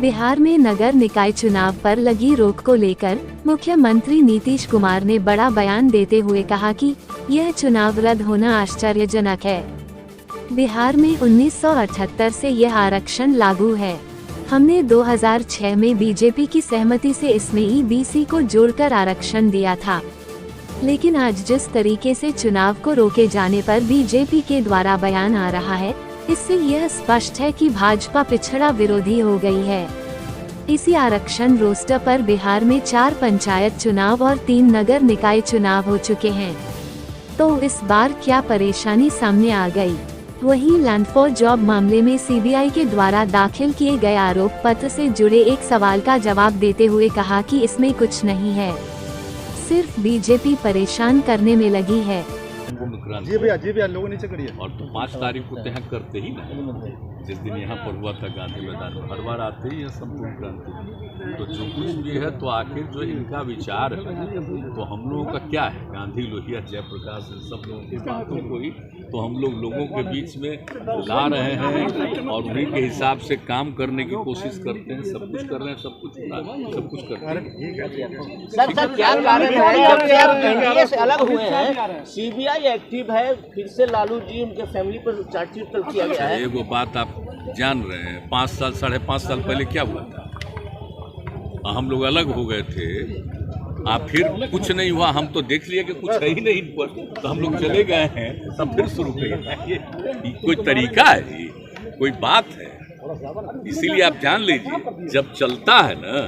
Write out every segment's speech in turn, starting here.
बिहार में नगर निकाय चुनाव पर लगी रोक को लेकर मुख्यमंत्री नीतीश कुमार ने बड़ा बयान देते हुए कहा कि यह चुनाव रद्द होना आश्चर्यजनक है। बिहार में 1978 से यह आरक्षण लागू है। हमने 2006 में बीजेपी की सहमति से इसमें ईबीसी को जोड़कर आरक्षण दिया था, लेकिन आज जिस तरीके से चुनाव को रोके जाने पर बीजेपी के द्वारा बयान आ रहा है, इससे यह स्पष्ट है कि भाजपा पिछड़ा विरोधी हो गई है। इसी आरक्षण रोस्टर पर बिहार में 4 पंचायत चुनाव और 3 नगर निकाय चुनाव हो चुके हैं, तो इस बार क्या परेशानी सामने आ गई। वहीं लैंड फॉर जॉब मामले में सीबीआई के द्वारा दाखिल किए गए आरोप पत्र से जुड़े एक सवाल का जवाब देते हुए कहा कि इसमें कुछ नहीं है, सिर्फ बीजेपी परेशान करने में लगी है। जी भैया लोगों नीचे करिए। और तो 5 तारीख को तय करते ही ना, जिस दिन यहाँ पर हुआ था गांधी मैदान में, हर बार आते ही है संपूर्ण क्रांति। तो जो कुछ भी है तो आखिर जो इनका विचार है तो हम लोगों का क्या है, गांधी लोहिया जयप्रकाश सब लोगों की बातों को ही तो हम लोगों के बीच में ला रहे हैं और उन्हीं के हिसाब से काम करने की कोशिश करते हैं। सब कुछ कर रहे हैं, सब कुछ करते हैं। सर क्या कारण है एनडीए से अलग हुए हैं? सीबीआई एक्टिव है, फिर से लालू जी उनके फैमिली पर चार्जशीट किया गया है। वो बात आप जान रहे हैं, 5 साल 5.5 साल पहले क्या हुआ था, हम लोग अलग हो गए थे, फिर कुछ नहीं हुआ, हम तो देख लिए कि कुछ है ही नहीं हुआ, तो हम लोग चले गए हैं, तब फिर शुरू करें। ये कोई तरीका है, ये कोई बात है? इसीलिए आप जान लीजिए, जब चलता है ना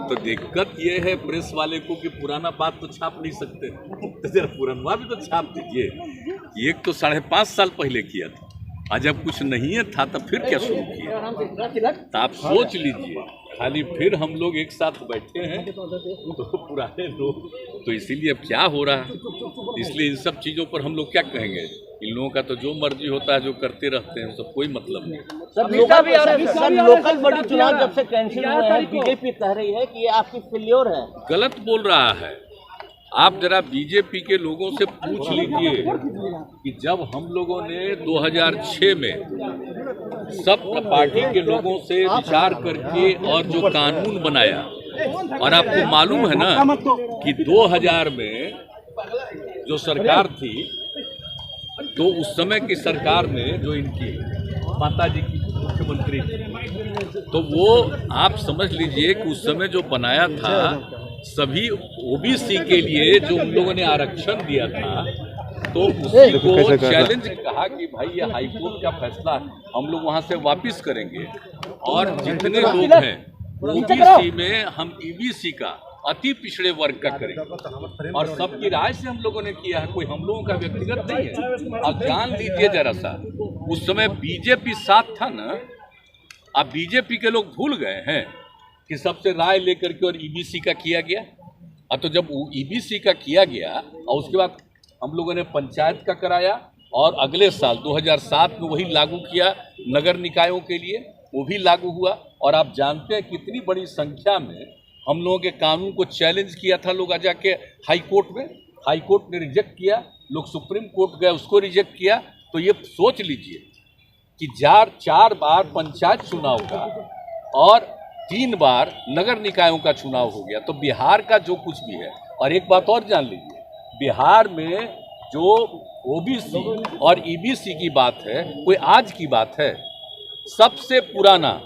तो दिक्कत ये है प्रेस वाले को कि पुराना बात तो छाप नहीं सकते, तो जरा पुराना भी तो छाप दीजिए। एक तो 5.5 साल पहले किया था, आज जब कुछ नहीं था तब फिर क्या शुरू किया? तो आप सोच लीजिए, खाली फिर हम लोग एक साथ बैठे हैं तो पुराने लोग, तो इसीलिए अब क्या हो रहा है, इसलिए इन सब चीज़ों पर हम लोग क्या कहेंगे। इन लोगों का तो जो मर्जी होता है, जो करते रहते हैं, सब कोई मतलब नहीं। सर लोकल बॉडी चुनाव जब से कैंसिल हुए हैं, बीजेपी कह रही है कि ये आपकी फेल्योर है। गलत बोल रहा है। आप जरा बीजेपी के लोगों से पूछ लीजिए कि जब हम लोगों ने 2006 में सब पार्टी के लोगों से विचार करके और जो कानून बनाया, और आपको मालूम है ना कि 2000 में जो सरकार थी, तो उस समय की सरकार में जो इनकी माता जी की मुख्यमंत्री थी, तो वो आप समझ लीजिए कि उस समय जो बनाया था सभी ओबीसी के लिए, जो उन लोगों ने आरक्षण दिया था, तो उसी को चैलेंज कहा कि भाई ये हाईकोर्ट का फैसला है, हम लोग वहां से वापस करेंगे और जितने लोग हैं ओबीसी में हम ईबीसी का अति पिछड़े वर्ग का करेंगे, और सबकी राय से हम लोगों ने किया है, कोई हम लोगों का व्यक्तिगत नहीं है। अब जान लीजिए जरा सा, उस समय बीजेपी साथ था ना, अब बीजेपी के लोग भूल गए हैं कि सबसे राय लेकर के और ईबीसी का किया गया। और तो जब ईबीसी का किया गया और उसके बाद हम लोगों ने पंचायत का कराया, और अगले साल 2007 में वही लागू किया नगर निकायों के लिए, वो भी लागू हुआ। और आप जानते हैं कितनी बड़ी संख्या में हम लोगों के कानून को चैलेंज किया था लोग जाके हाई कोर्ट में, हाई कोर्ट ने रिजेक्ट किया, लोग सुप्रीम कोर्ट गए, उसको रिजेक्ट किया। तो ये सोच लीजिए कि 4 बार पंचायत चुनाव का और 3 बार नगर निकायों का चुनाव हो गया। तो बिहार का जो कुछ भी है, और एक बात और जान लीजिए, बिहार में जो ओबीसी और ईबीसी की बात है, कोई आज की बात है, सबसे पुराना